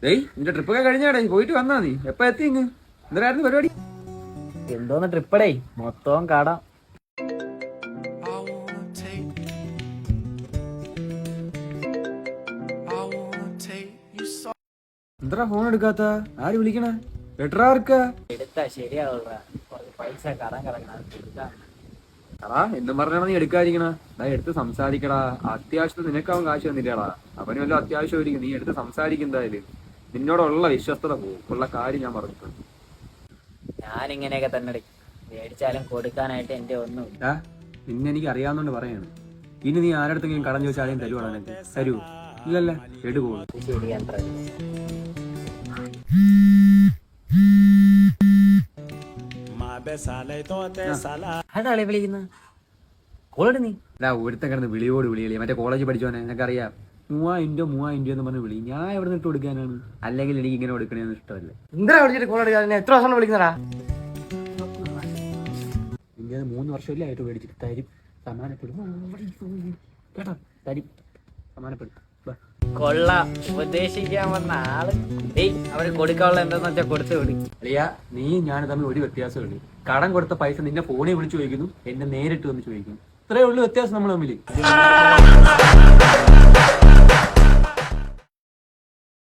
ഡേയ് നിന്റെ ട്രിപ്പൊക്കെ കഴിഞ്ഞാടേ പോയിട്ട് വന്നാ നീ എപ്പ എത്തി ഇങ്ങ് എന്തായിരുന്നു പരിപാടി? എന്തോന്ന് ട്രിപ്പടേ മൊത്തവും കടം. എന്താ ഫോൺ എടുക്കാത്ത? ആര് വിളിക്കണ? എട്രാർക്കാ എടുത്താ ശരിയാവുള്ള കുറച്ച് പൈസ കടം കിടക്കണം. അടാ എന്തും പറഞ്ഞാ നീ എടുക്കാതിരിക്കണ? എടുത്ത് സംസാരിക്കടാ. അത്യാവശ്യത്തിന് നിനക്കാവും കാശ് തന്നില്ലടാ. അവന് വല്ല അത്യാവശ്യമായിരിക്കും. നീ എടുത്ത് സംസാരിക്കുന്നതായാലും നിന്നോടുള്ള വിശ്വസ്തത പോകും. ഉള്ള കാര്യം ഞാൻ പറഞ്ഞിട്ടുണ്ട്. ഞാനിങ്ങനെയൊക്കെ തന്നെ മേടിച്ചാലും കൊടുക്കാനായിട്ട് എന്റെ ഒന്നുമില്ല. നിന്നെ എനിക്ക് അറിയാവുന്നോണ്ട് പറയാണ്. ഇനി നീ ആരടുത്തെങ്കിലും കടം ചോദിച്ചാൽ ആരെയും തരുവാണ് എനിക്ക്? തരൂ? ഇല്ലല്ലേ? എടുപോകും. ശരിയാത്ര അതാളെ വിളിക്കുന്ന കോളോട് നീ ഒരുത്ത കിടന്ന് വിളിയോട് വിളികളി. മറ്റേ കോളേജ് പഠിച്ചോനെ എനിക്കറിയാം. 3000 എന്ന് പറഞ്ഞ് വിളി. ഞാൻ എവിടെ നിന്ന് ഇട്ട് കൊടുക്കാനാണ്? അല്ലെങ്കിൽ എനിക്ക് ഇങ്ങനെ കൊടുക്കണേന്ന് ഇഷ്ടമല്ലേ? എന്താ വിളിച്ചിട്ട് കോൾ എടുക്കാതെ എത്ര വർഷം വിളിക്കുന്നടാ? ഇങ്ങനെ 3 വർഷമല്ലേ ആയിട്ട് മേടിച്ചിട്ട് തരും. സമാനപ്പെടും കേട്ടോ. തരും, സമാനപ്പെടും. കൊള്ള ഉപദേശിക്കാൻ വന്ന ആള് അവര് കൊടുക്കാനുള്ള എന്താന്ന് വെച്ചാ കൊടുത്തു വിടി. അളിയാ, നീ ഞാൻ തമ്മിൽ ഒരു വ്യത്യാസമുള്ളൂ. കടം കൊടുത്ത പൈസ നിന്നെ ഫോണിൽ വിളിച്ചു ചോദിക്കുന്നു, എന്നെ നേരിട്ട് വന്ന് ചോദിക്കുന്നു. ഇത്രയേ ഉള്ളൂ വ്യത്യാസം നമ്മൾ തമ്മിൽ.